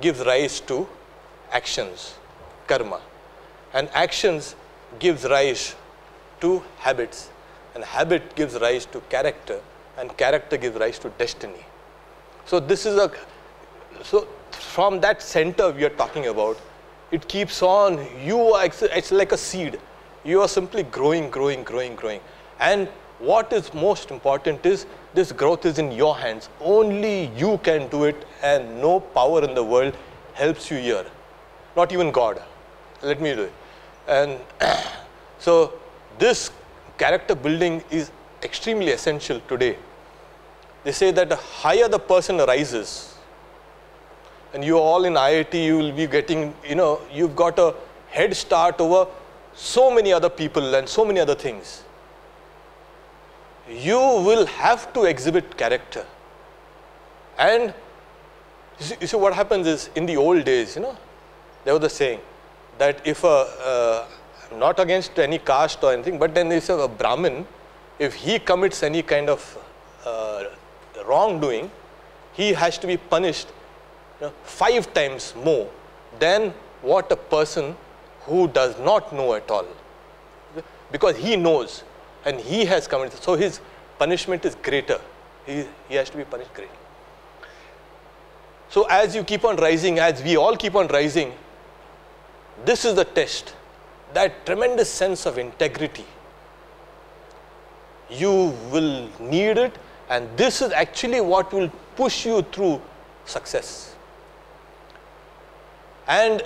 gives rise to actions, karma. And actions gives rise to habits. And habit gives rise to character. And character gives rise to destiny. So this is so from that center we are talking about, it keeps on, it's like a seed. You are simply growing, growing, growing, growing. And what is most important is this growth is in your hands. Only you can do it, and no power in the world helps you here. Not even God. Let me do it. And so this character building is extremely essential today. They say that the higher the person rises, and you all in IIT, you will be getting, you've got a head start over so many other people and so many other things. You will have to exhibit character. And you see what happens is, in the old days, there was a saying that if I'm not against any caste or anything, but then if a Brahmin, if he commits any kind of wrongdoing, he has to be punished 5 times more than what a person who does not know at all. Because he knows and he has committed, so his punishment is greater. He has to be punished greatly. So as you keep on rising, as we all keep on rising, this is the test, that tremendous sense of integrity. You will need it, and this is actually what will push you through success. And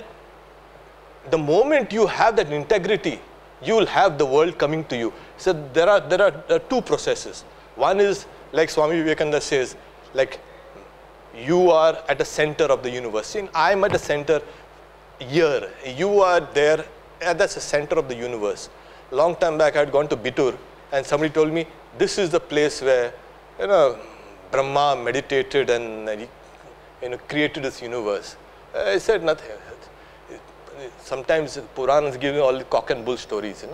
the moment you have that integrity, you will have the world coming to you. So there are 2 processes. One is, like Swami Vivekananda says, like you are at the center of the universe. And I am at the center here. You are there, and that's the center of the universe. Long time back, I had gone to Bitur, and somebody told me, this is the place where Brahma meditated and created this universe. I said nothing. Sometimes Puranas give you all the cock and bull stories.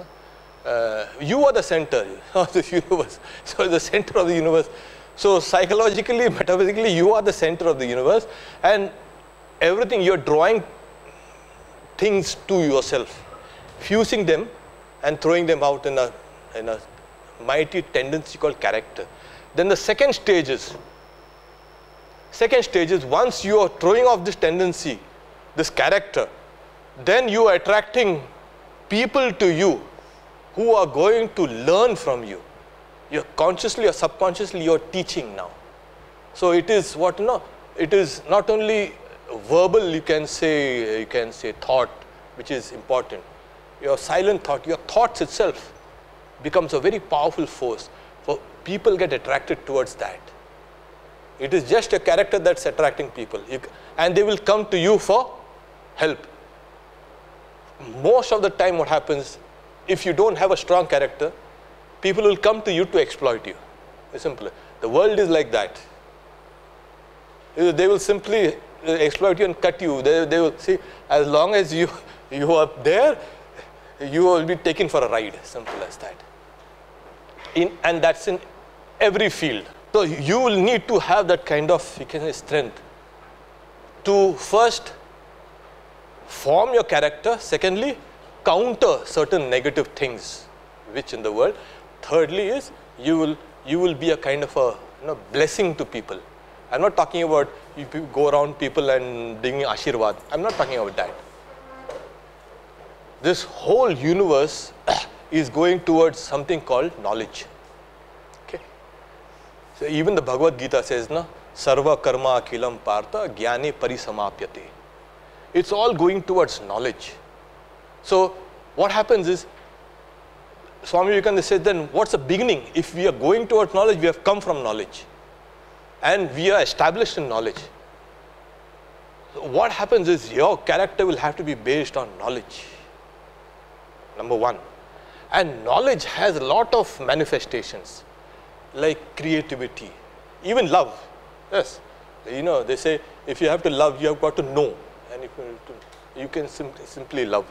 You are the center of the universe. So the center of the universe. So psychologically, metaphysically, you are the center of the universe, and everything you're drawing things to yourself, fusing them and throwing them out in a mighty tendency called character. Then the second stage is once you are throwing off this tendency, this character, then you are attracting people to you who are going to learn from you. You're consciously or subconsciously, you're teaching now. So it is it is not only verbal, you can say thought, which is important. Your silent thought, your thoughts itself becomes a very powerful force. For people get attracted towards that. It is just a character that's attracting people. And they will come to you for help. Most of the time what happens, if you don't have a strong character, people will come to you to exploit you. It's simple. The world is like that. They will simply exploit you and cut you. They will see, as long as you are there, you will be taken for a ride. Simple as that. And that's in every field. So you will need to have that kind of, strength to first form your character. Secondly, counter certain negative things which in the world. Thirdly is you will be a kind of a blessing to people. I'm not talking about you go around people and bringing Ashirwad. I'm not talking about that. This whole universe is going towards something called knowledge. Okay. So even the Bhagavad Gita says, Sarva karma akhilam partha jnane parisamapyate. It's all going towards knowledge. So what happens is, Swami Vivekananda says, then what's the beginning? If we are going towards knowledge, we have come from knowledge. And we are established in knowledge. So what happens is, your character will have to be based on knowledge. Number one. And knowledge has a lot of manifestations, like creativity, even love. Yes. They say, if you have to love, you have got to know. And if you can simply love.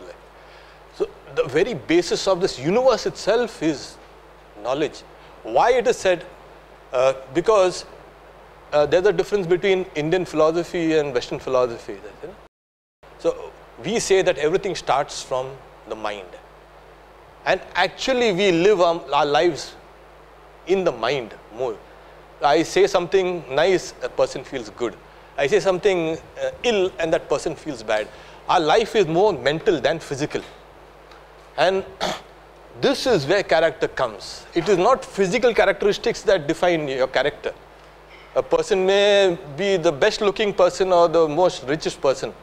So the very basis of this universe itself is knowledge. Why it is said? Because there's a difference between Indian philosophy and Western philosophy. You know? So we say that everything starts from the mind. And actually we live our lives in the mind more. I say something nice, a person feels good. I say something ill and that person feels bad. Our life is more mental than physical. And this is where character comes. It is not physical characteristics that define your character. A person may be the best looking person or the most richest person.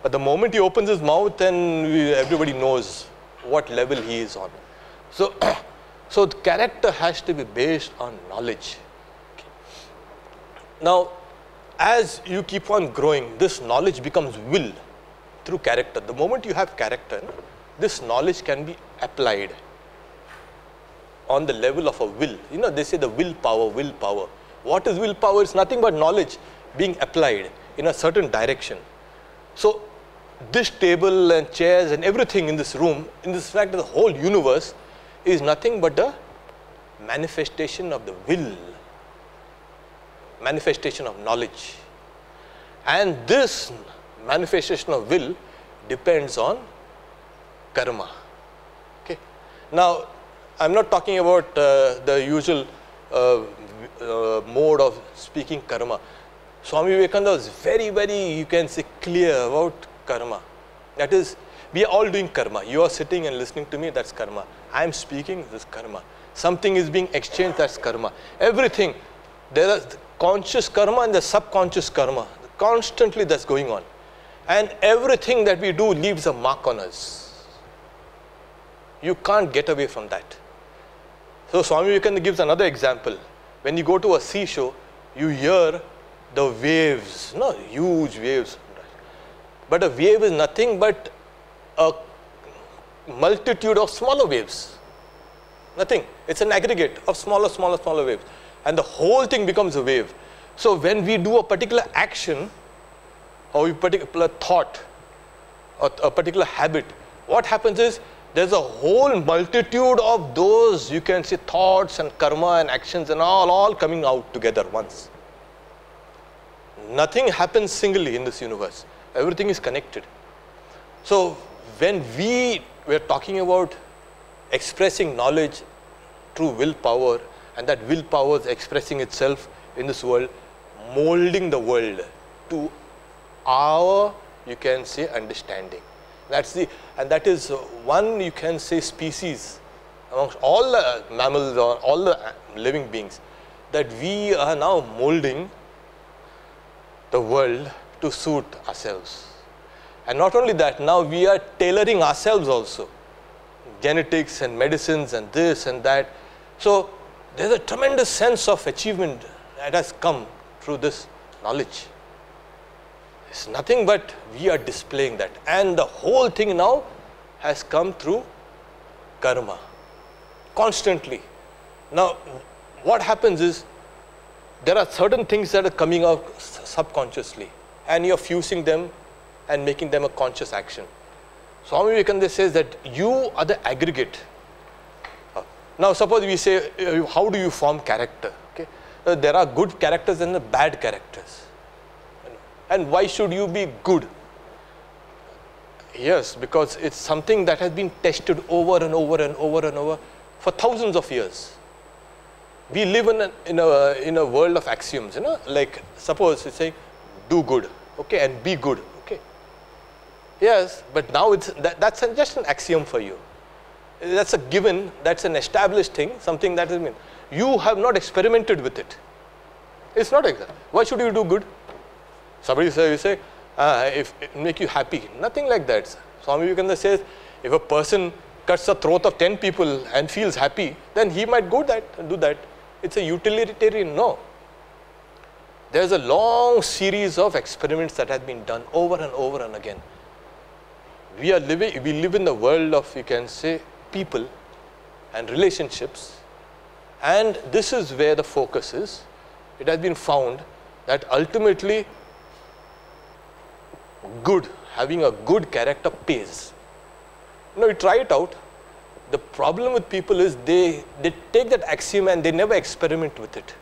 But the moment he opens his mouth, then everybody knows what level he is on. So, so the character has to be based on knowledge. Okay. Now, as you keep on growing, this knowledge becomes will through character. The moment you have character, this knowledge can be applied on the level of a will. You know, they say the willpower, willpower. What is willpower? It's nothing but knowledge being applied in a certain direction. So, this table and chairs and everything in this room, in this fact, the whole universe is nothing but a manifestation of the will, manifestation of knowledge. And this manifestation of will depends on karma. Okay. Now, I'm not talking about the usual mode of speaking karma. Swami Vivekananda was very, very, you can say, clear about karma. That is, we are all doing karma. You are sitting and listening to me, that's karma. I am speaking, this is karma. Something is being exchanged, that's karma. Everything, there is conscious karma and the subconscious karma. Constantly that's going on. And everything that we do leaves a mark on us. You can't get away from that. So Swami Vivekananda gives another example. When you go to a seashore, you hear the waves, no, huge waves. But a wave is nothing but a multitude of smaller waves. Nothing. It's an aggregate of smaller, smaller, smaller waves. And the whole thing becomes a wave. So when we do a particular action, or a particular thought, or a particular habit, what happens is, there's a whole multitude of those, you can say, thoughts and karma and actions and all coming out together once. Nothing happens singly in this universe. Everything is connected. So when we were talking about expressing knowledge through willpower, and that willpower is expressing itself in this world, molding the world to our, you can say, understanding. That's the, and that is one, you can say, species amongst all the mammals or all the living beings, that we are now molding the world to suit ourselves. And not only that, now we are tailoring ourselves also. Genetics and medicines and this and that. So there's a tremendous sense of achievement that has come through this knowledge. It's nothing but we are displaying that. And the whole thing now has come through karma, constantly. Now, what happens is, there are certain things that are coming out subconsciously, and you're fusing them and making them a conscious action. Swami Vivekananda says that you are the aggregate. Now, suppose we say, how do you form character? Okay? There are good characters and the bad characters. And why should you be good? Yes, because it's something that has been tested over and over and over and over for thousands of years. We live in a world of axioms, you know, like suppose it's saying, do good, okay, and be good, okay. Yes, but now that's just an axiom for you. That's a given, that's an established thing, something that is mean. You have not experimented with it. It's not exact. Why should you do good? Somebody say, if it make you happy. Nothing like that. Swami Vivekananda says, if a person cuts the throat of 10 people and feels happy, then he might do that. It's a utilitarian, no. There's a long series of experiments that have been done over and over and again. We live in the world of, you can say, people and relationships, and this is where the focus is. It has been found that ultimately having a good character pays. You know, you try it out. The problem with people is they take that axiom and they never experiment with it.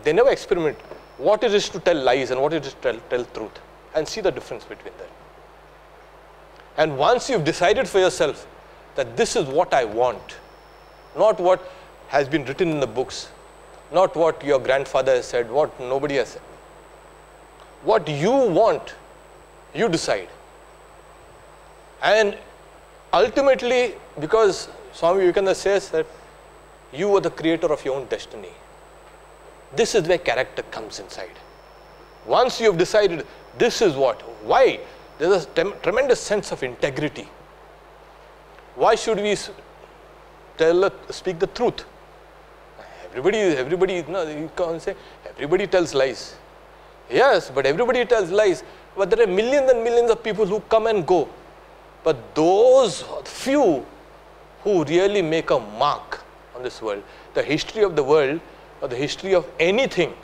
They never experiment what it is to tell lies and what it is to tell truth, and see the difference between them. And once you've decided for yourself that this is what I want, not what has been written in the books, not what your grandfather has said, what nobody has said. What you want, you decide. And ultimately, because Swami Vivekananda says that you are the creator of your own destiny. This is where character comes inside. Once you have decided this is what, why? There's a tremendous sense of integrity. Why should we speak the truth? Everybody, no, you can't say everybody tells lies. Yes, but everybody tells lies. But there are millions and millions of people who come and go. But those few who really make a mark on this world, the history of the world or the history of anything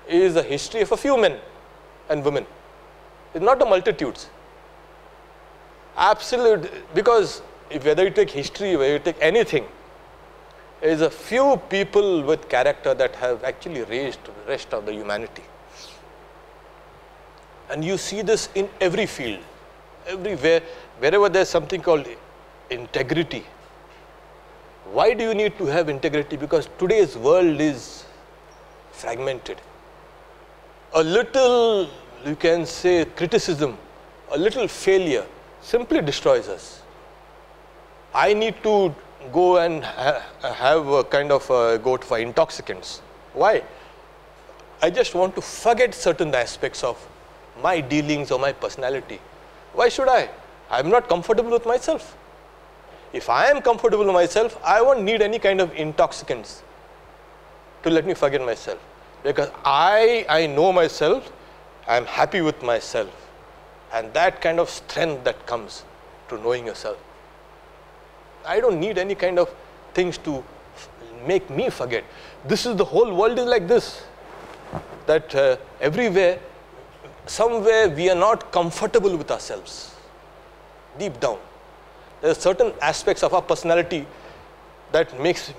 is the history of a few men and women. It's not the multitudes. Absolute, because whether you take history, whether you take anything, there is a few people with character that have actually raised the rest of the humanity. And you see this in every field, everywhere, wherever there's something called integrity. Why do you need to have integrity? Because today's world is fragmented. A little, you can say, criticism, a little failure simply destroys us. I need to go and have a kind of go for intoxicants. Why? I just want to forget certain aspects of my dealings or my personality. Why should I? I'm not comfortable with myself. If I am comfortable with myself, I won't need any kind of intoxicants to let me forget myself. Because I know myself, I'm happy with myself. And that kind of strength that comes to knowing yourself. I don't need any kind of things to make me forget. This is, the whole world is like this. That everywhere, somewhere we are not comfortable with ourselves. Deep down. There are certain aspects of our personality that makes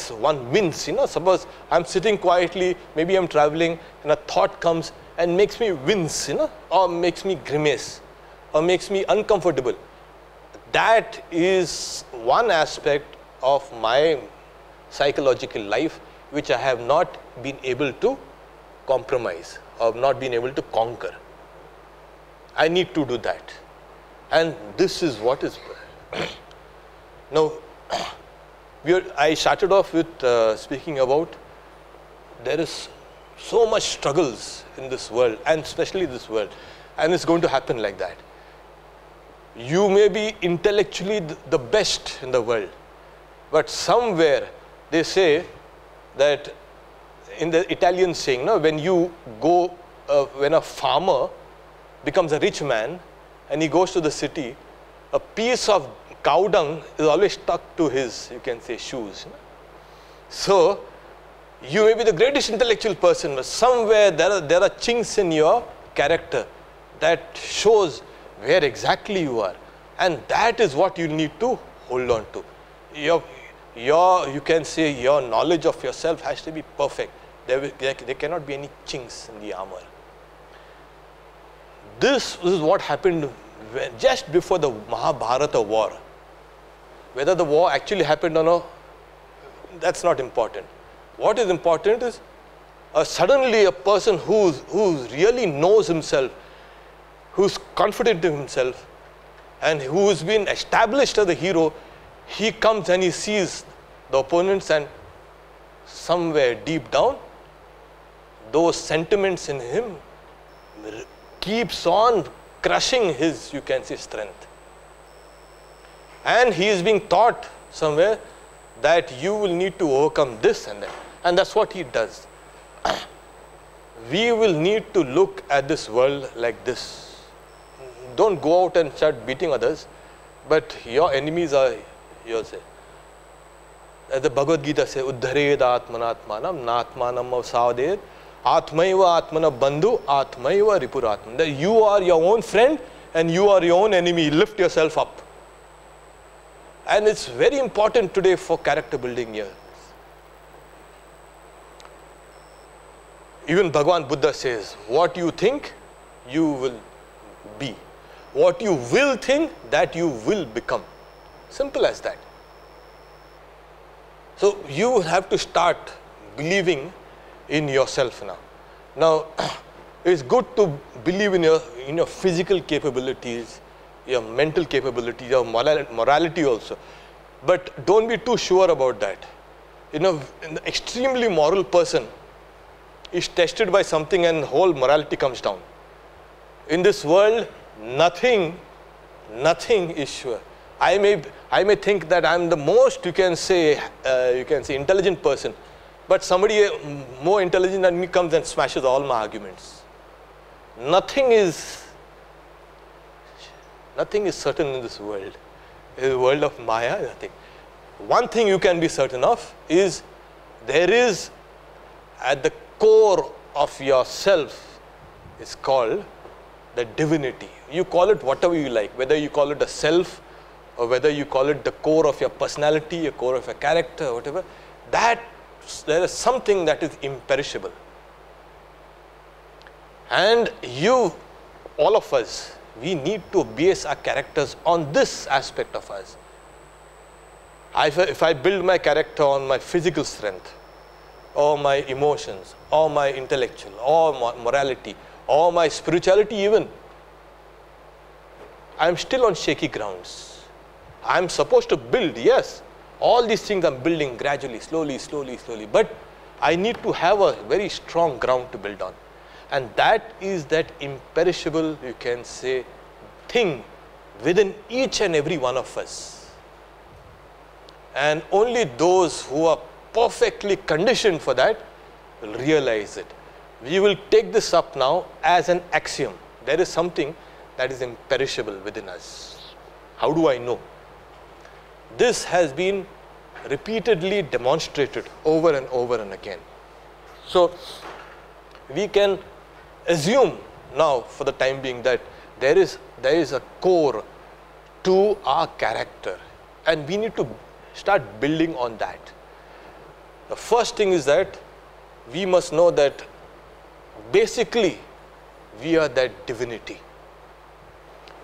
one wince. Suppose I'm sitting quietly, maybe I'm traveling, and a thought comes and makes me wince, or makes me grimace, or makes me uncomfortable. That is one aspect of my psychological life which I have not been able to compromise or not been able to conquer. I need to do that. And this is what is. Now, I started off with speaking about there is so much struggles in this world, and especially this world, and it's going to happen like that. You may be intellectually the best in the world, but somewhere they say that, in the Italian saying, when you go, when a farmer becomes a rich man and he goes to the city, a piece of cow dung is always stuck to his, you can say, shoes. So, you may be the greatest intellectual person, but somewhere there are chinks in your character that shows where exactly you are. And that is what you need to hold on to. You can say your knowledge of yourself has to be perfect. There cannot be any chinks in the armor. This is what happened just before the Mahabharata war. Whether the war actually happened or not, that's not important. What is important is suddenly a person who really knows himself, who's confident in himself, and who's been established as the hero, he comes and he sees the opponents, and somewhere deep down, those sentiments in him keeps on crushing his, you can say, strength. And he is being taught somewhere that you will need to overcome this and that. And that's what he does. We will need to look at this world like this. Don't go out and start beating others, but your enemies are yours. As the Bhagavad Gita says, Uddhared Atmanatmanam Natmanam Savaded Atmaiva Atmana Bandhu Atmaiva Ripuratman. That you are your own friend and you are your own enemy. Lift yourself up. And it's very important today for character building here. Even Bhagavan Buddha says, what you think, you will be. What you will think, that you will become. Simple as that. So you have to start believing in yourself now. Now, it's good to believe in your physical capabilities, your mental capabilities, your morality also. But don't be too sure about that. An extremely moral person is tested by something and whole morality comes down. In this world, nothing is sure. I may think that I'm the most, you can say intelligent person, but somebody more intelligent than me comes and smashes all my arguments. Nothing is certain in this world. In the world of Maya, nothing. One thing you can be certain of is there is at the core of yourself is called the divinity. You call it whatever you like, whether you call it a self or whether you call it the core of your personality, a core of your character, whatever, that there is something that is imperishable. And all of us, we need to base our characters on this aspect of us. If I build my character on my physical strength, or my emotions, or my intellectual, or morality, or my spirituality even, I'm still on shaky grounds. I'm supposed to build, yes. All these things I'm building gradually, slowly, but I need to have a very strong ground to build on. And that is that imperishable, you can say, thing within each and every one of us. And only those who are perfectly conditioned for that will realize it. We will take this up now as an axiom. There is something that is imperishable within us. How do I know? This has been repeatedly demonstrated over and over and again. So we can assume now for the time being that there is a core to our character, and we need to start building on that. The first thing is that we must know that basically we are that divinity.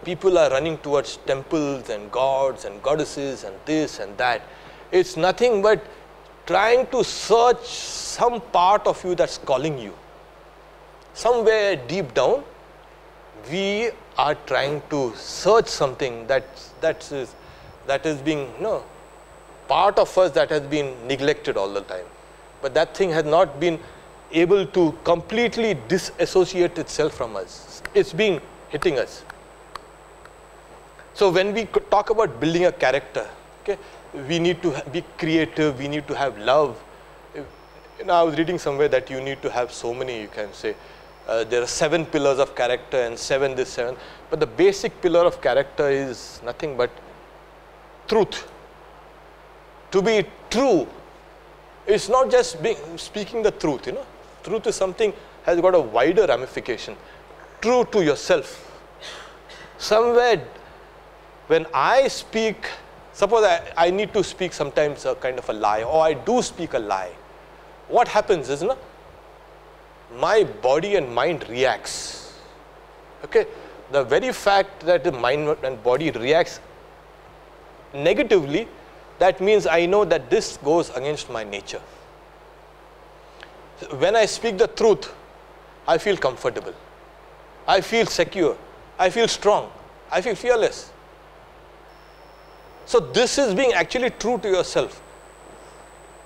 People are running towards temples and gods and goddesses and this and that. It's nothing but trying to search some part of you that's calling you. Somewhere deep down, we are trying to search something that is being, part of us that has been neglected all the time. But that thing has not been able to completely disassociate itself from us. It's been hitting us. So when we talk about building a character, okay, we need to be creative, we need to have love. I was reading somewhere that you need to have so many, you can say, there are 7 pillars of character and 7 this, 7. But the basic pillar of character is nothing but truth. To be true, it's not just speaking the truth, Truth is something has got a wider ramification. True to yourself. Somewhere, when I speak, suppose I need to speak sometimes a kind of a lie, or I do speak a lie. What happens is, my body and mind reacts. Okay, the very fact that the mind and body reacts negatively, that means I know that this goes against my nature. When I speak the truth, I feel comfortable. I feel secure. I feel strong. I feel fearless. So this is being actually true to yourself.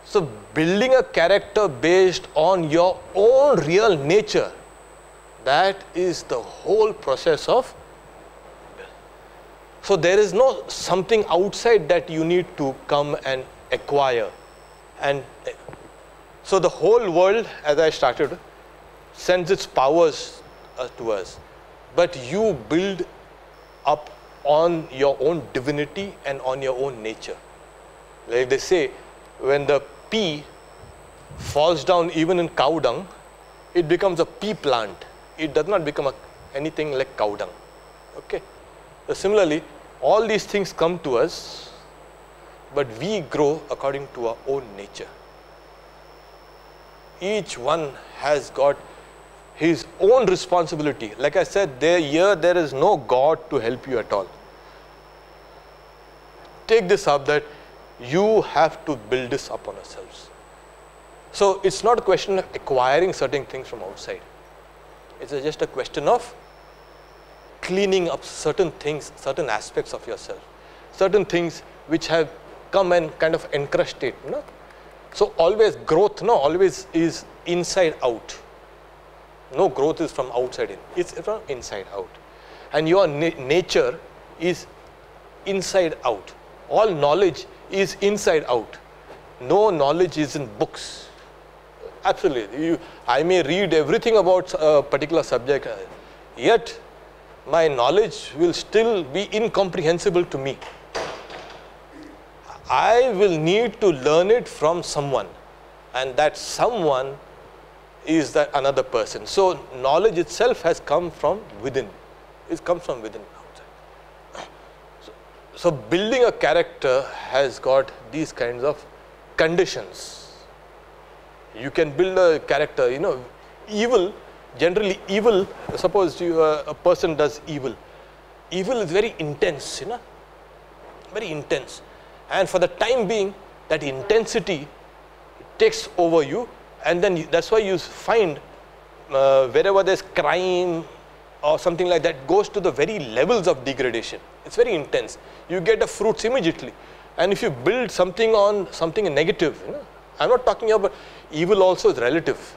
So building a character based on your own real nature, that is the whole process of. So there is no something outside that you need to come and acquire. And so the whole world, as I started, sends its powers to us. But you build up on your own divinity and on your own nature. Like they say, when the pea falls down even in cow dung, it becomes a pea plant. It does not become anything like cow dung. Okay. So similarly, all these things come to us, but we grow according to our own nature. Each one has got his own responsibility. Like I said, there is no God to help you at all. Take this up that you have to build this upon yourselves. So it's not a question of acquiring certain things from outside. It's just a question of cleaning up certain things, certain aspects of yourself, certain things which have come and kind of encrusted. So always growth, always is inside out. No growth is from outside in. It's from inside out. And your nature is inside out. All knowledge is inside out. No knowledge is in books. Absolutely. I may read everything about a particular subject, yet my knowledge will still be incomprehensible to me. I will need to learn it from someone, and that someone is that another person. So knowledge itself has come from within. It comes from within, outside. So building a character has got these kinds of conditions. You can build a character, evil, generally evil, suppose a person does evil. Evil is very intense, very intense. And for the time being, that intensity takes over you, and then that's why you find wherever there's crime or something like that, goes to the very levels of degradation. It's very intense. You get the fruits immediately. And if you build something on something negative, I'm not talking about evil also is relative.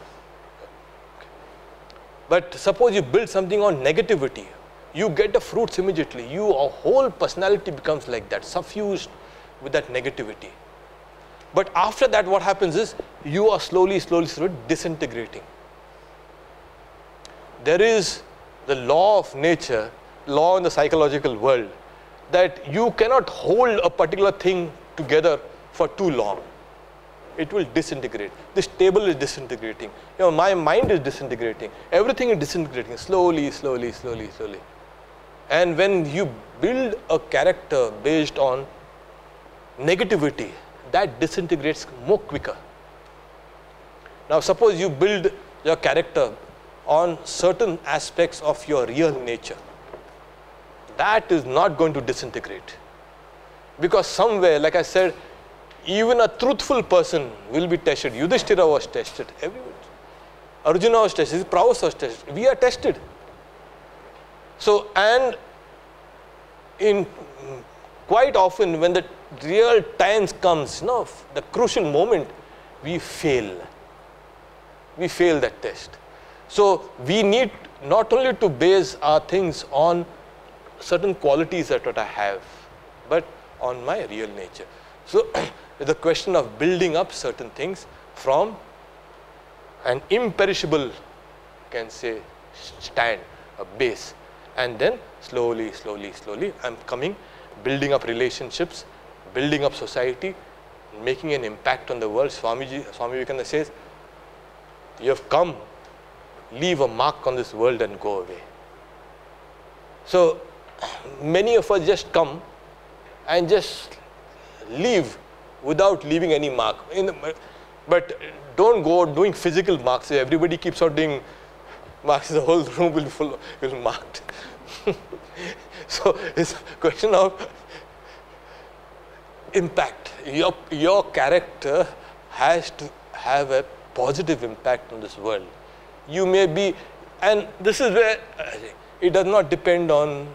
But suppose you build something on negativity, you get the fruits immediately. Your whole personality becomes like that, suffused with that negativity. But after that, what happens is you are slowly disintegrating. There is the law of nature, law in the psychological world, that you cannot hold a particular thing together for too long. It will disintegrate. This table is disintegrating. My mind is disintegrating. Everything is disintegrating slowly. And when you build a character based on negativity, that disintegrates more quicker. Now suppose you build your character on certain aspects of your real nature. That is not going to disintegrate. Because somewhere, like I said, even a truthful person will be tested. Yudhishthira was tested. Everyone. Arjuna was tested. Prabhupada was tested. We are tested. So, and in quite often when the real times comes, the crucial moment, we fail. We fail that test. So we need not only to base our things on certain qualities that what I have, but on my real nature. So it's a question of building up certain things from an imperishable, you can say, stand, a base, and then slowly I'm coming, building up relationships, building up society, making an impact on the world. Swami Vivekananda says, you have come, leave a mark on this world and go away. So many of us just come and just leave without leaving any mark. But don't go doing physical marks. Everybody keeps on doing marks, the whole room will be marked. So it's a question of impact. Your character has to have a positive impact on this world. You may be, and this is where it does not depend on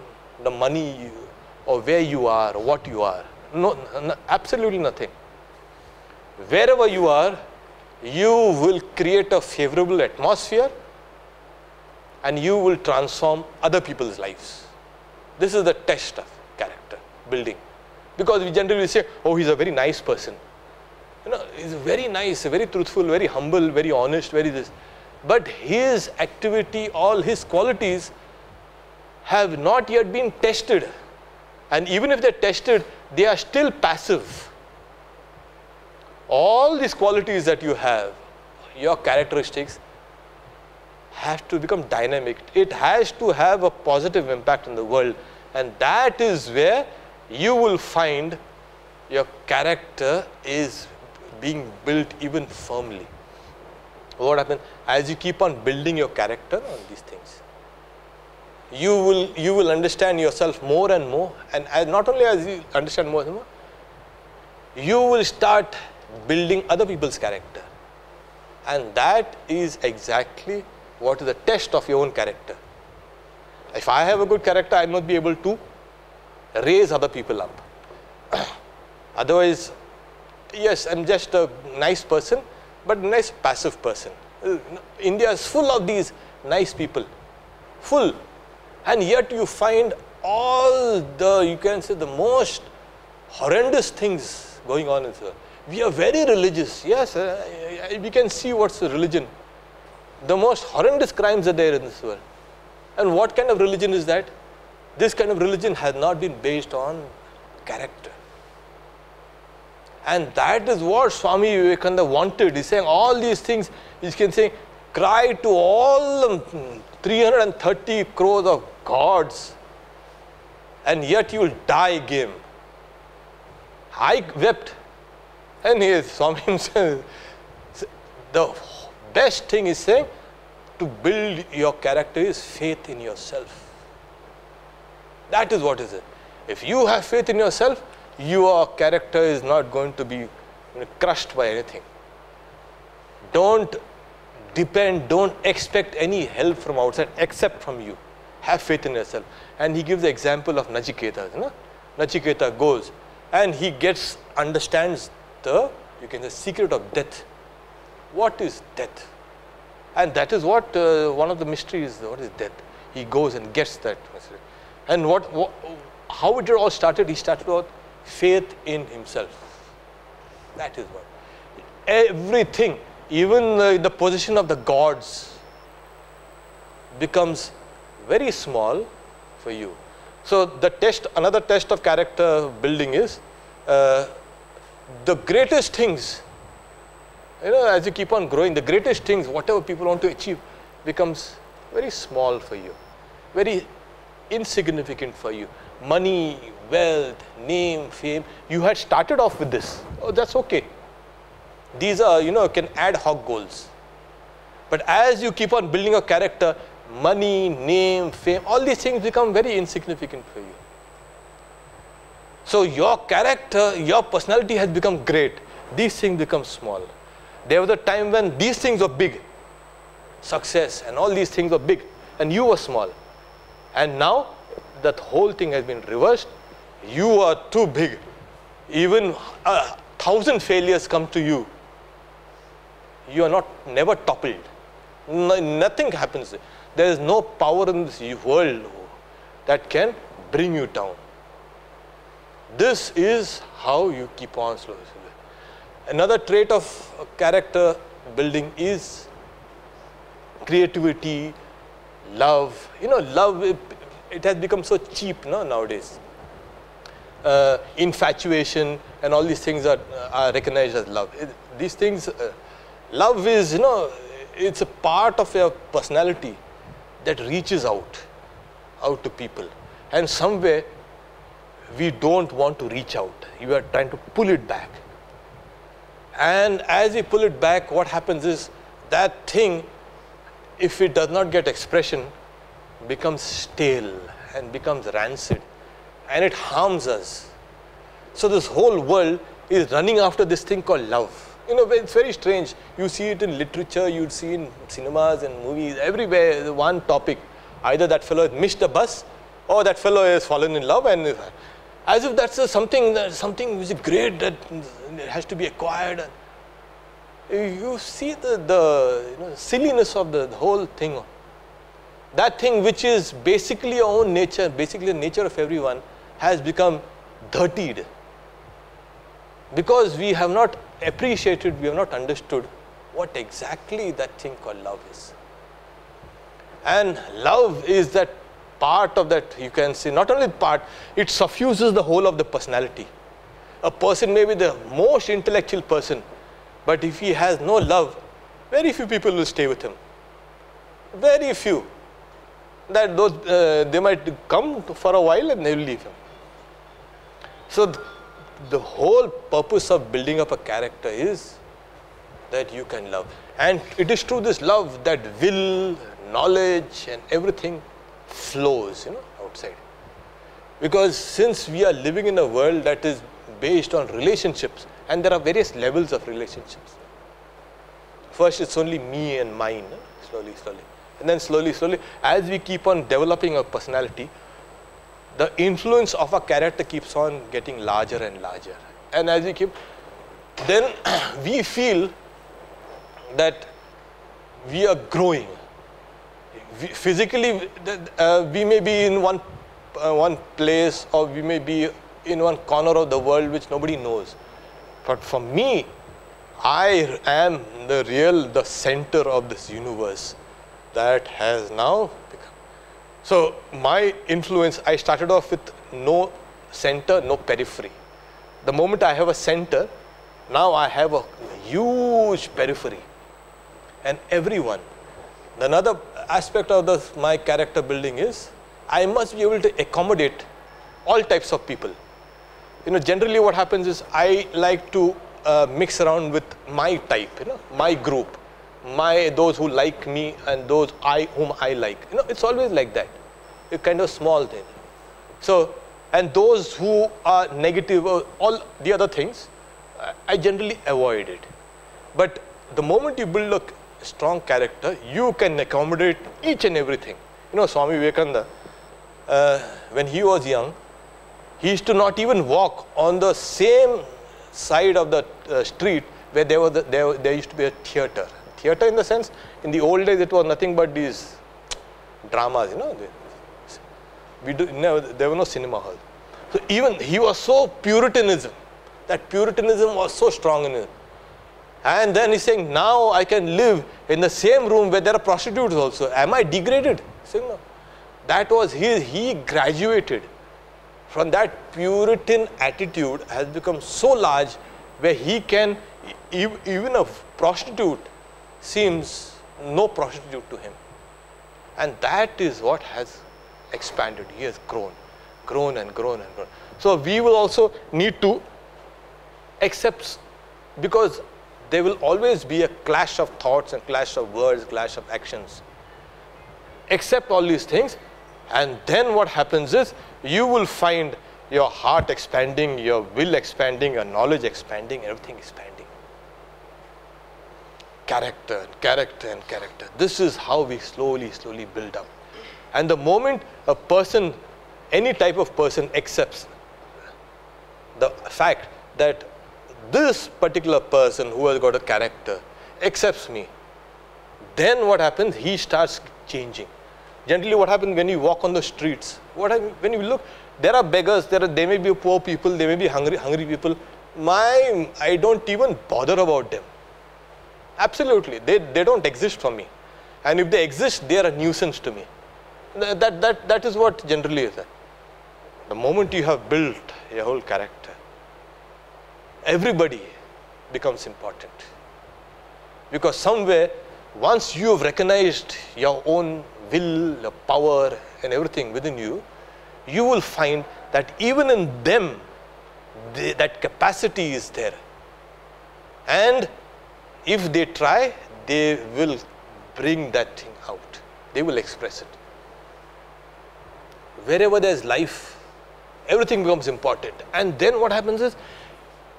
the money or where you are or what you are. No, absolutely nothing. Wherever you are, you will create a favorable atmosphere and you will transform other people's lives. This is the test of character building. Because we generally say, oh, he's a very nice person. He's very nice, very truthful, very humble, very honest, very this. But his activity, all his qualities have not yet been tested. And even if they're tested, they are still passive. All these qualities that you have, your characteristics, have to become dynamic. It has to have a positive impact on the world. And that is where you will find your character is being built even firmly. what happens? As you keep on building your character on these things, you will understand yourself more and more, and not only as you understand more and more, you will start building other people's character. And that is exactly what is the test of your own character. If I have a good character, I must be able to raise other people up. Otherwise, yes, I'm just a nice person, but a nice passive person. India is full of these nice people, full. And yet you find all the, you can say, the most horrendous things going on in this world. We are very religious. Yes, we can see what's the religion. The most horrendous crimes are there in this world. And what kind of religion is that? This kind of religion has not been based on character. And that is what Swami Vivekananda wanted. He's saying all these things, he can say, cry to all 330 crores of gods, and yet you will die game. I wept. And here Swami himself, the best thing is saying, to build your character is faith in yourself. That is what is it. If you have faith in yourself, your character is not going to be crushed by anything. Don't depend, don't expect any help from outside except from you. Have faith in yourself. And he gives the example of Nachiketa. You know? Nachiketa goes and he understands the, you can say, secret of death. What is death? And that is what one of the mysteries, what is death? He goes and gets that. And how it all started, he started with faith in himself. That is what. Everything, even the position of the gods becomes very small for you. So the test, another test of character building is the greatest things, you know, as you keep on growing, the greatest things, whatever people want to achieve, becomes very small for you, very insignificant for you. Money, wealth, name, fame, you had started off with this. Oh, that's okay. These are, you know, can ad hoc goals. But as you keep on building a character, money, name, fame, all these things become very insignificant for you. So your character, your personality has become great. These things become small. There was a time when these things were big. Success and all these things were big and you were small. And now that whole thing has been reversed. You are too big. Even 1,000 failures come to you. You are never toppled. Nothing happens. There is no power in this world that can bring you down. This is how you keep on slowly. Another trait of character building is creativity, love. You know, love, it has become so cheap nowadays. Infatuation and all these things are recognized as love. These things, love is, you know, it's a part of your personality that reaches out to people. And somewhere we don't want to reach out. You are trying to pull it back. And as you pull it back, what happens is that thing, if it does not get expression, becomes stale and becomes rancid. And it harms us. So this whole world is running after this thing called love. You know, it's very strange. You see it in literature, you'd see in cinemas and movies, everywhere, one topic. Either that fellow has missed the bus, or that fellow has fallen in love, and as if that's something which is great that has to be acquired. You see the you know, silliness of the whole thing. That thing which is basically your own nature, basically the nature of everyone, has become dirtied. Because we have not appreciated, we have not understood what exactly that thing called love is. And love is that part of that, you can say, not only part, it suffuses the whole of the personality. A person may be the most intellectual person, but if he has no love, very few people will stay with him. Very few. That those they might come for a while and they will leave him. So the whole purpose of building up a character is that you can love. And it is through this love that will, knowledge and everything flows, outside. Because since we are living in a world that is based on relationships, and there are various levels of relationships. First it's only me and mine, slowly. And then slowly, as we keep on developing our personality, the influence of our character keeps on getting larger and larger. And as we keep, then we feel that we are growing. Physically, we may be in one place, or we may be in one corner of the world which nobody knows. But for me, I am the center of this universe that has now become. So my influence, I started off with no center, no periphery. The moment I have a center, now I have a huge periphery. And everyone. Another aspect of my character building is, I must be able to accommodate all types of people. Generally what happens is, I like to mix around with my type, my group, those who like me and those whom I like. It's always like that. A kind of small thing. So, and those who are negative, or all the other things, I generally avoid it. But the moment you build a strong character, you can accommodate each and everything. Swami Vivekananda, when he was young, he used to not even walk on the same side of the street where there used to be a theater. Theater in the sense, in the old days it was nothing but these dramas, there were no cinema halls. So even he was so Puritanism, that Puritanism was so strong in him. And then he's saying, now I can live in the same room where there are prostitutes also. Am I degraded? He's saying, no. That was he graduated from that Puritan attitude, has become so large where he can, even a prostitute seems no prostitute to him. And that is what has expanded. He has grown and grown. So we will also need to accept, because there will always be a clash of thoughts and clash of words, clash of actions. Accept all these things, and then what happens is, you will find your heart expanding, your will expanding, your knowledge expanding, everything expanding. Character. This is how we slowly build up. And the moment a person, any type of person, accepts the fact that this particular person who has got a character accepts me, then what happens? He starts changing. Generally what happens when you walk on the streets, when you look, there are beggars, there may be poor people, there may be hungry people. I don't even bother about them. Absolutely, they don't exist for me. And if they exist, they are a nuisance to me. That is what generally is. The moment you have built your whole character, everybody becomes important. Because somewhere, once you have recognized your own will, your power and everything within you, you will find that even in them, that capacity is there. And if they try, they will bring that thing out. They will express it. Wherever there is life, everything becomes important. And then what happens is,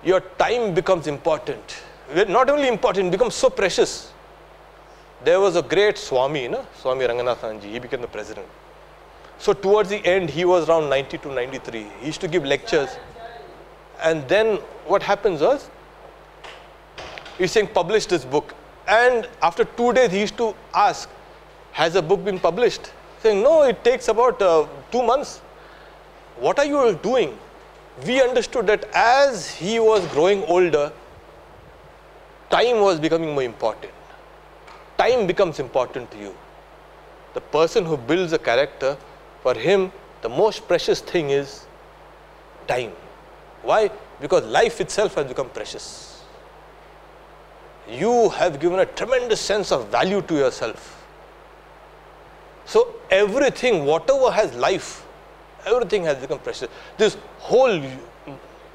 your time becomes important. Not only important, it becomes so precious. There was a great Swami, Swami Ranganathanji, he became the president. So towards the end, he was around 90 to 93. He used to give lectures. And then what happens was, he's saying, publish this book. And after 2 days, he used to ask, has a book been published? Saying, no, it takes about 2 months. What are you doing? We understood that as he was growing older, time was becoming more important. Time becomes important to you. The person who builds a character, for him, the most precious thing is time. Why? Because life itself has become precious. You have given a tremendous sense of value to yourself. So everything, whatever has life, everything has become precious. This whole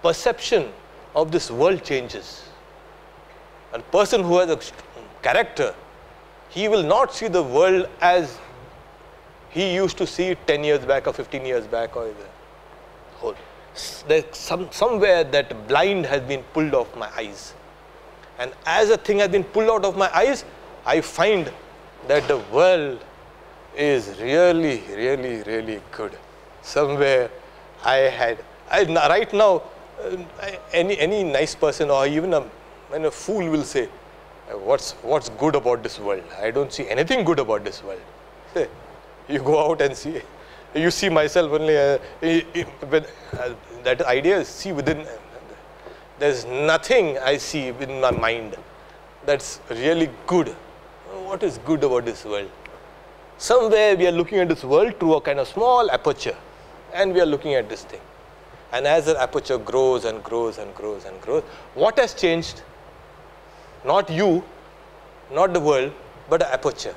perception of this world changes. A person who has a character, he will not see the world as he used to see it 10 years back or 15 years back, or the whole. There's somewhere that blind has been pulled off my eyes. And as a thing has been pulled out of my eyes, I find that the world is really, really, really good. Somewhere right now, any nice person or even a fool will say, what's good about this world? I don't see anything good about this world. You go out and see. You see myself only. That idea is, see within. There's nothing I see in my mind that's really good. What is good about this world? Somewhere we are looking at this world through a kind of small aperture, and we are looking at this thing. And as the aperture grows and grows and grows and grows, what has changed? Not you, not the world, but the aperture.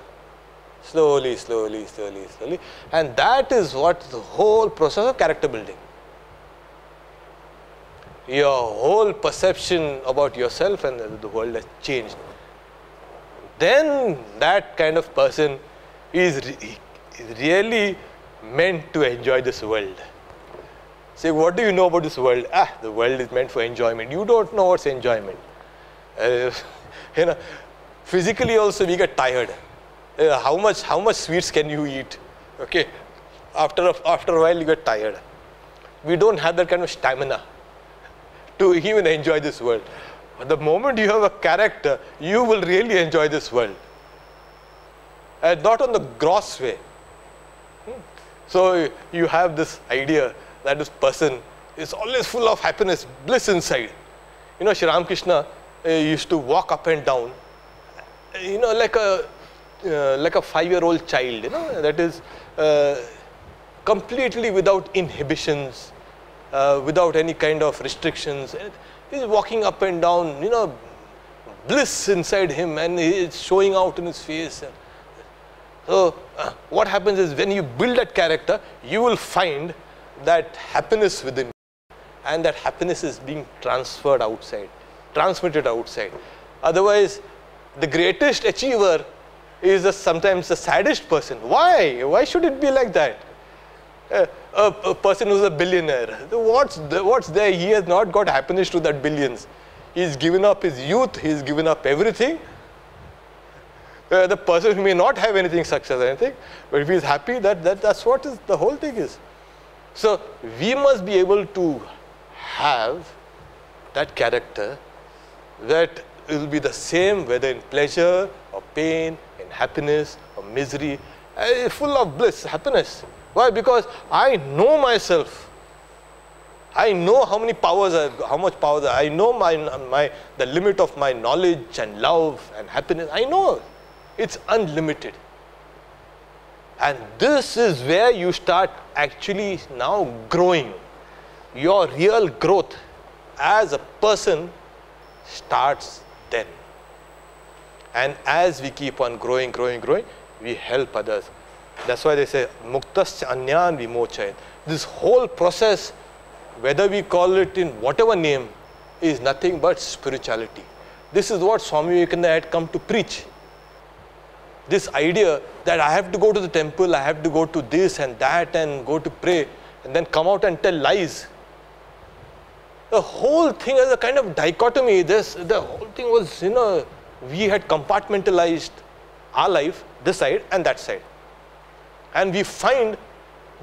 Slowly, slowly, slowly, slowly. And that is what the whole process of character building. Your whole perception about yourself and the world has changed. Then that kind of person is really meant to enjoy this world. Say, what do you know about this world? The world is meant for enjoyment. You don't know what's enjoyment. Physically also we get tired. How much sweets can you eat? Okay, after a while you get tired. We don't have that kind of stamina to even enjoy this world. But the moment you have a character, you will really enjoy this world. And not on the gross way. So you have this idea that this person is always full of happiness, bliss inside. Shri Ramakrishna used to walk up and down, like a 5-year-old child, that is completely without inhibitions, without any kind of restrictions. He's walking up and down, bliss inside him, and it's showing out in his face. So what happens is, when you build that character, you will find that happiness within you, and that happiness is being transferred outside, transmitted outside. Otherwise, the greatest achiever is sometimes the saddest person. Why? Why should it be like that? A person who's a billionaire, what's there? He has not got happiness to that billions. He's given up his youth, he's given up everything. The person who may not have anything, success or anything, but if he's happy, that's what the whole thing is. So we must be able to have that character that will be the same whether in pleasure or pain, in happiness or misery, full of bliss, happiness. Why? Because I know myself. I know how much powers I know the limit of my knowledge and love and happiness. I know it's unlimited. And this is where you start actually now growing. Your real growth as a person starts then. And as we keep on growing, we help others. That's why they say, Muktasya Anyan Vimochayat. This whole process, whether we call it in whatever name, is nothing but spirituality. This is what Swami Vivekananda had come to preach. This idea that I have to go to the temple, I have to go to this and that and go to pray, and then come out and tell lies. The whole thing is a kind of dichotomy. The whole thing was, we had compartmentalized our life, this side and that side. And we find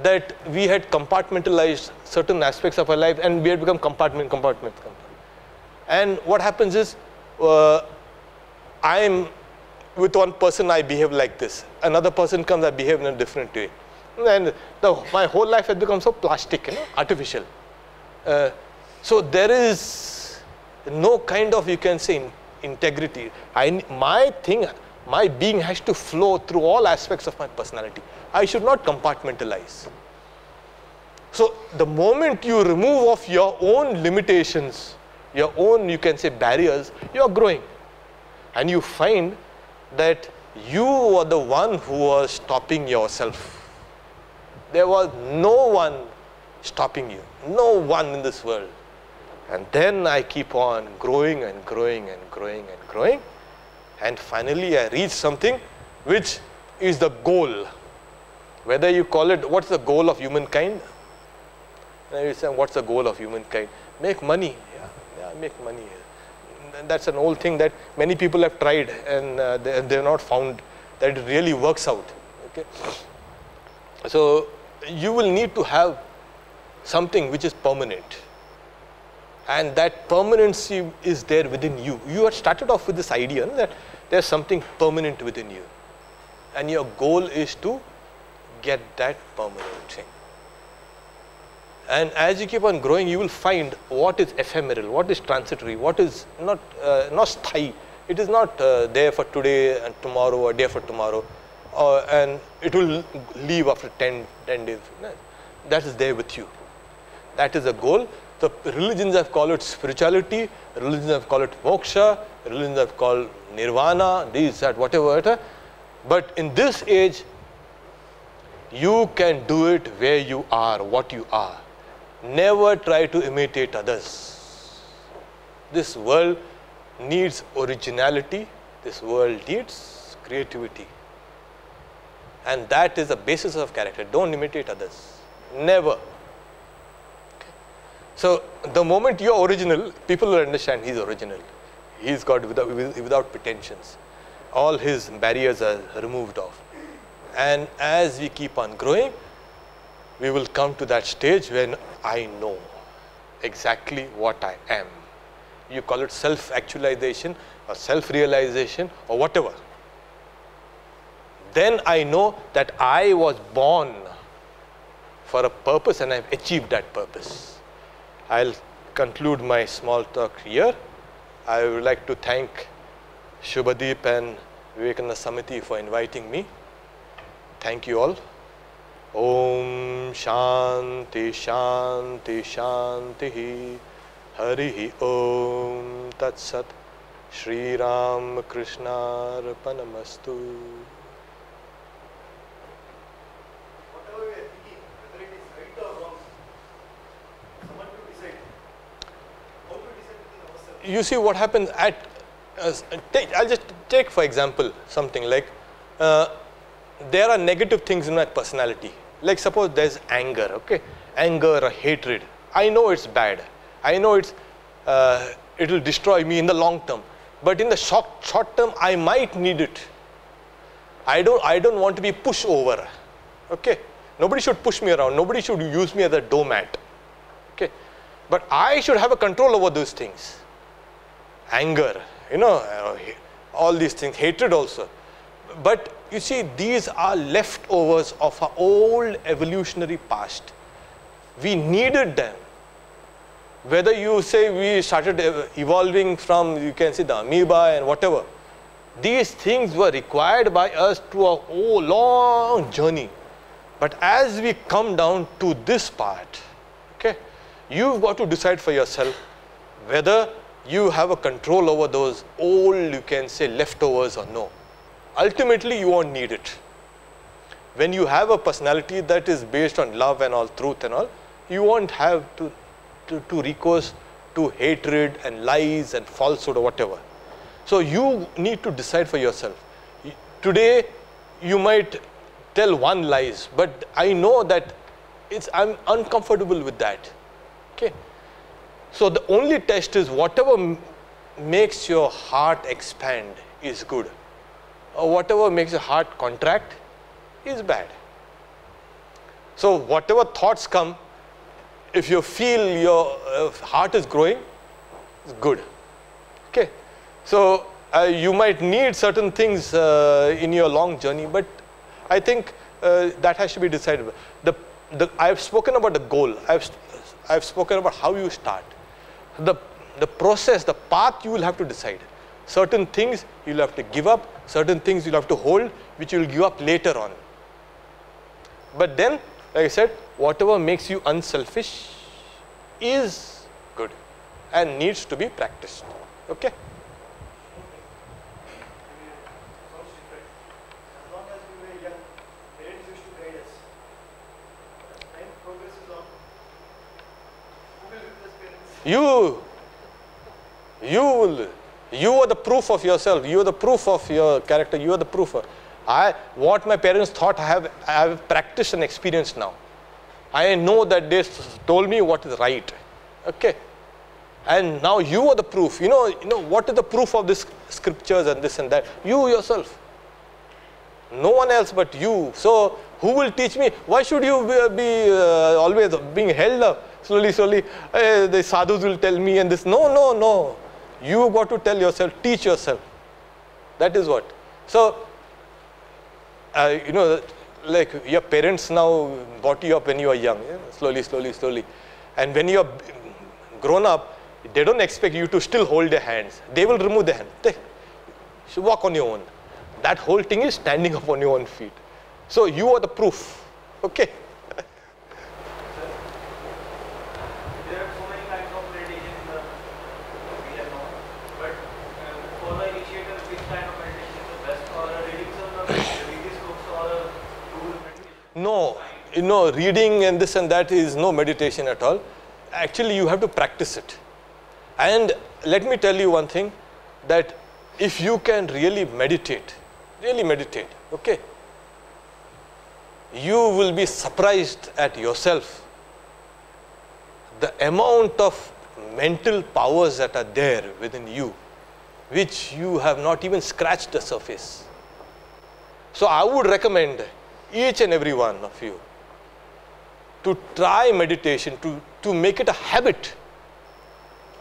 that we had compartmentalized certain aspects of our life, and we had become compartment. And what happens is, with one person I behave like this. Another person comes, I behave in a different way. And my whole life has become so plastic, artificial. So there is no kind of, you can say, integrity. My being has to flow through all aspects of my personality. I should not compartmentalize. So the moment you remove off your own limitations, your own, you can say, barriers, you are growing. And you find that you are the one who was stopping yourself. There was no one stopping you. No one in this world. And then I keep on growing and growing and growing and growing. And finally I reach something which is the goal. Whether you call it, what's the goal of humankind? And you say, what's the goal of humankind? Make money. Yeah, make money. And that's an old thing that many people have tried, and they have not found that it really works out. Okay. So you will need to have something which is permanent. And that permanency is there within you. You had started off with this idea that there's something permanent within you. And your goal is to get that permanent thing. And as you keep on growing, you will find what is ephemeral, what is transitory, what is not sthayi. It is not there for today and tomorrow or day for tomorrow. And it will leave after 10 days. That is there with you. That is a goal. The religions have called it spirituality, religions have called it moksha, religions have called nirvana, this, that, whatever. But in this age, you can do it where you are, what you are. Never try to imitate others. This world needs originality. This world needs creativity. And that is the basis of character. Don't imitate others. Never. Okay. So the moment you are original, people will understand he's original. He's got without pretensions. All his barriers are removed off. And as we keep on growing, we will come to that stage when I know exactly what I am. You call it self-actualization or self-realization or whatever. Then I know that I was born for a purpose and I've achieved that purpose. I'll conclude my small talk here. I would like to thank Shubhadeep and Vivekananda Samiti for inviting me. Thank you all. Om Shanti Shanti Shanti Harihi Om Tat Sat Shri Ram Krishna Arpanamastu. Whatever we are thinking, whether it is right or wrong, someone to decide. How to decide within ourselves? You see what happens at, I'll just take for example something like, there are negative things in my personality. Like suppose there's anger, okay? Anger or hatred. I know it's bad. I know it will destroy me in the long term. But in the short term, I might need it. I don't want to be pushed over. Okay? Nobody should push me around. Nobody should use me as a doormat. Okay? But I should have a control over those things. Anger, all these things, hatred also. But you see, these are leftovers of our old evolutionary past. We needed them. Whether you say we started evolving from, you can say the amoeba and whatever, these things were required by us to a long journey. But as we come down to this part, okay, you've got to decide for yourself whether you have a control over those old, you can say, leftovers or no. Ultimately, you won't need it. When you have a personality that is based on love and all, truth and all, you won't have to recourse to hatred and lies and falsehood or whatever. So you need to decide for yourself. Today, you might tell one lies, but I know that I'm uncomfortable with that. Okay. So the only test is whatever makes your heart expand is good. Or whatever makes your heart contract is bad. So whatever thoughts come, if you feel your heart is growing, it's good. Okay. So you might need certain things in your long journey, but I think that has to be decided. I've spoken about the goal. I've spoken about how you start. The process, the path you will have to decide. Certain things you'll have to give up, certain things you'll have to hold, which you'll give up later on. But then, like I said, whatever makes you unselfish is good and needs to be practiced. Okay? Sounds different. As long as we were young, parents used to guide us. As time progresses on, who will replace parents? You are the proof of yourself. You are the proof of your character. You are the proof of, what my parents thought, I have practiced and experienced now. I know that they told me what is right. Okay. And now you are the proof. You know what is the proof of this scriptures and this and that? You yourself. No one else but you. So who will teach me? Why should you be always being held up? Slowly, the sadhus will tell me and this. No. You got to tell yourself, teach yourself. That is what. So, like your parents now brought you up when you were young. Slowly. And when you are grown up, they don't expect you to still hold their hands. They will remove their hand. You should walk on your own. That whole thing is standing up on your own feet. So you are the proof. Okay. There are so many kinds of meditation we have known, but for the initiator, which kind of meditation is the best, or reading some religious books or Google meditation? No, reading and this and that is no meditation at all. Actually, you have to practice it. And let me tell you one thing, that if you can really meditate, okay, you will be surprised at yourself. The amount of mental powers that are there within you, which you have not even scratched the surface. So I would recommend each and every one of you to try meditation, to make it a habit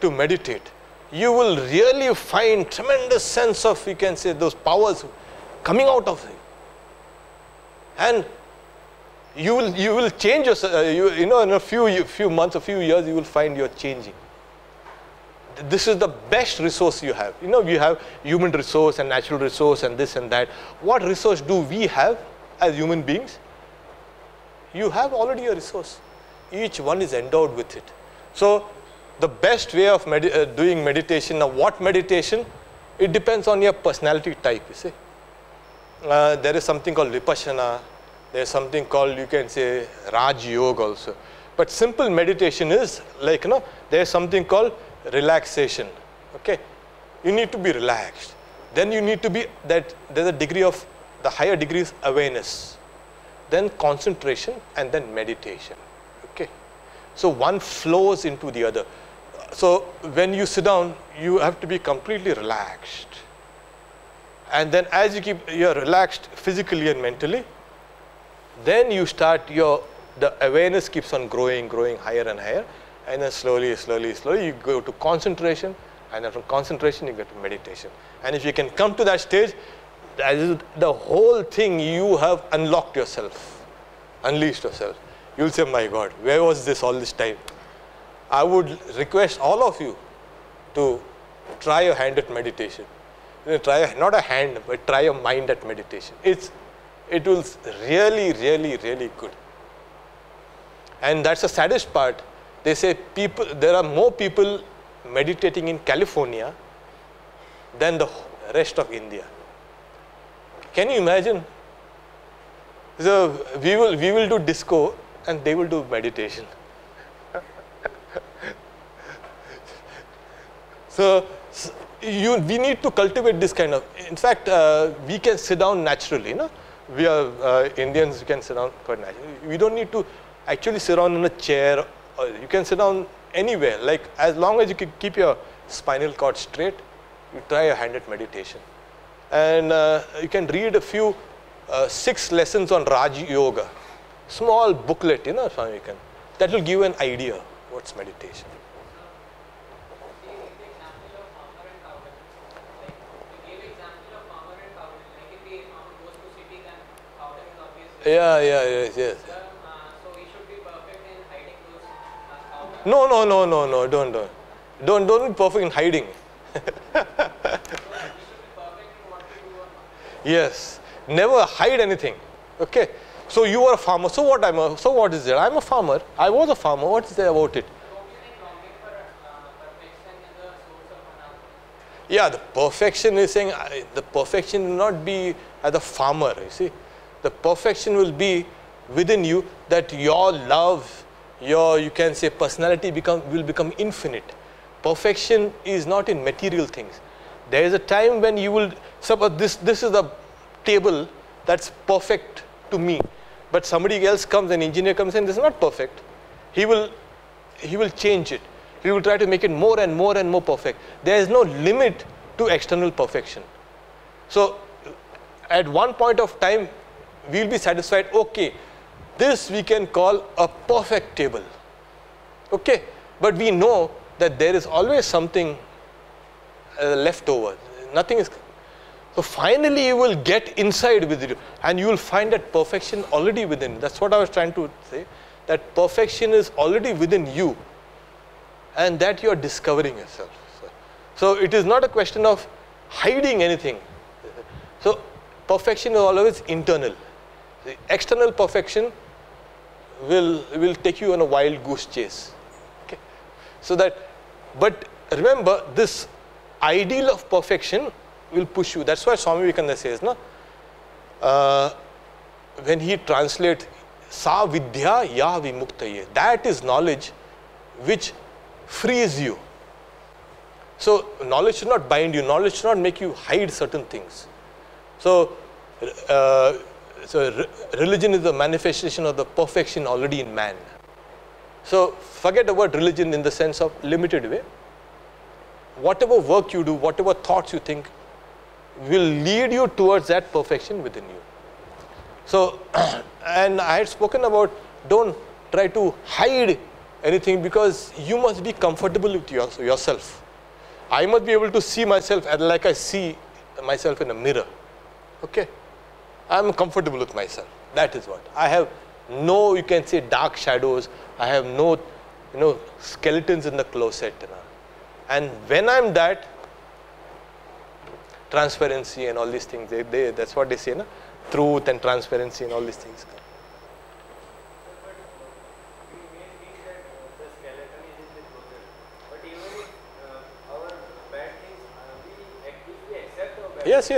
to meditate. You will really find tremendous sense of, you can say, those powers coming out of you. And you will change yourself. In a few months, a few years, you will find you're changing. This is the best resource you have. You have human resource and natural resource and this and that. What resource do we have as human beings? You have already a resource. Each one is endowed with it. So the best way of doing meditation, now what meditation? It depends on your personality type, you see. There is something called Vipassana. There is something called, you can say, Raj Yoga also. But simple meditation is like, there is something called relaxation. Okay. You need to be relaxed. Then you need to be, there's a degree of, the higher degree is awareness. Then concentration and then meditation. Okay. So one flows into the other. So when you sit down, you have to be completely relaxed. And then as you're relaxed physically and mentally, then you start the awareness keeps on growing higher and higher. And then slowly, you go to concentration. And then from concentration, you get to meditation. And if you can come to that stage, that is the whole thing, you have unlocked yourself, unleashed yourself. You'll say, my God, where was this all this time? I would request all of you to try your hand at meditation. Try, not a hand, but try your mind at meditation. It will really, really, really good. And that's the saddest part. They say there are more people meditating in California than the rest of India. Can you imagine? So we will do disco and they will do meditation. So we need to cultivate this kind of, in fact, we can sit down naturally. We are Indians, we can sit down quite naturally. We don't need to actually sit down in a chair. Or you can sit down anywhere. Like as long as you can keep your spinal cord straight, you try a hand at meditation. And you can read a few 6 lessons on Raj Yoga. Small booklet, Swami, that will give you an idea what's meditation. Yeah, yes. So he should be perfect in hiding those No, don't be perfect in hiding. So he should be perfect in what to do or not. Yes, never hide anything. Okay, so you are a farmer. So what is it? I'm a farmer. I was a farmer. What is there about it? Don't you think longing for perfection is the source of anarchy? Yeah, the perfection is saying the perfection will not be as a farmer. You see, the perfection will be within you, that your love, you can say personality will become infinite. perfection is not in material things. There is a time when you will, suppose this is a table that's perfect to me, but somebody else comes, an engineer comes and this is not perfect. He will change it. He will try to make it more and more and more perfect. There is no limit to external perfection. So at one point of time, we will be satisfied, okay, this we can call a perfect table. Okay, but we know that there is always something left over. Nothing is. So finally you will get inside with you and you will find that perfection already within. That's what I was trying to say, that perfection is already within you and that you are discovering yourself. So it is not a question of hiding anything. So perfection is always internal. The external perfection will take you on a wild goose chase. Okay. So that, but remember, this ideal of perfection will push you. That's why Swami Vivekananda says, no? When he translates sa vidya ya vimuktaye, that is knowledge which frees you. So knowledge should not bind you, knowledge should not make you hide certain things. So, religion is the manifestation of the perfection already in man. So forget about religion in the sense of limited way. Whatever work you do, whatever thoughts you think, will lead you towards that perfection within you. So, and I had spoken about, don't try to hide anything because you must be comfortable with yourself. I must be able to see myself like I see myself in a mirror. Okay, I'm comfortable with myself. That is what. I have no, you can say, dark shadows. I have no, skeletons in the closet. And when I'm that, transparency and all these things, that's what they say, no? Truth and transparency and all these things. Yes.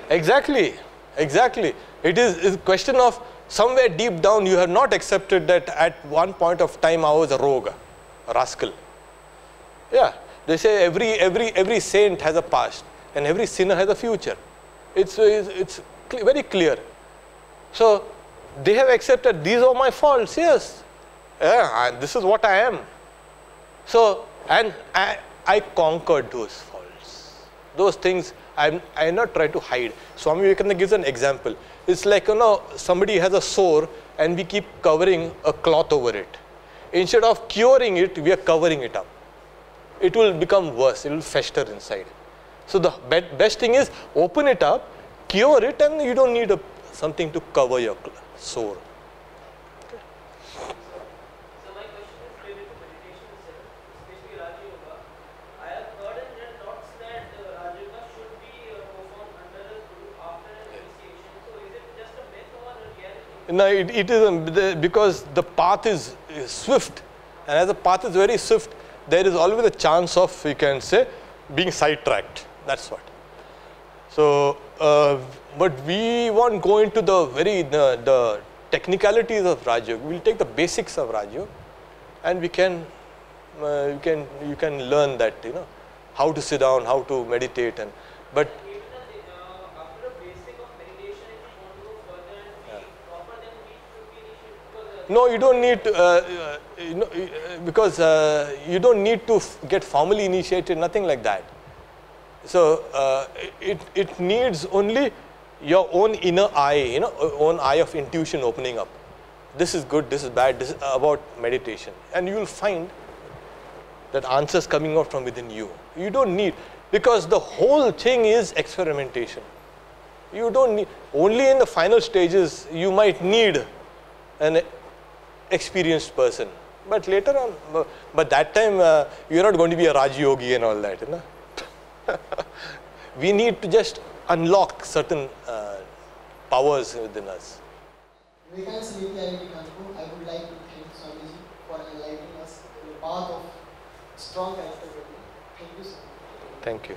Exactly. It is a question of somewhere deep down you have not accepted that at one point of time I was a rogue, a rascal. Yeah, they say every saint has a past and every sinner has a future. It's very clear. So they have accepted these are my faults. Yes, yeah, this is what I am. So and I conquered those faults. Those things I not try to hide. Swami Vivekananda gives an example. It's like, somebody has a sore and we keep covering a cloth over it. Instead of curing it, we are covering it up. It will become worse. It will fester inside. So the best thing is open it up, cure it, and you don't need something to cover your sore. No, it is because the path is swift, and as the path is very swift, there is always a chance of, you can say, being sidetracked. That's what. So, but we won't go into the technicalities of Rajyoga. We'll take the basics of Rajyoga, and you can learn that, how to sit down, how to meditate, but. No, you don't need to, because you don't need to get formally initiated, nothing like that. So it needs only your own inner eye, own eye of intuition opening up. This is good, this is bad, this is about meditation. And you will find that answers coming out from within you. You don't need, because the whole thing is experimentation. You don't need, only in the final stages you might need an experienced person, but later on, but that time you're not going to be a Raj Yogi and all that. We need to just unlock certain powers within us. Vivekananda Samiti, IIT Kanpur, I would like to thank Swamiji for enlightening us in the path of strong character building. Thank you so much. Thank you.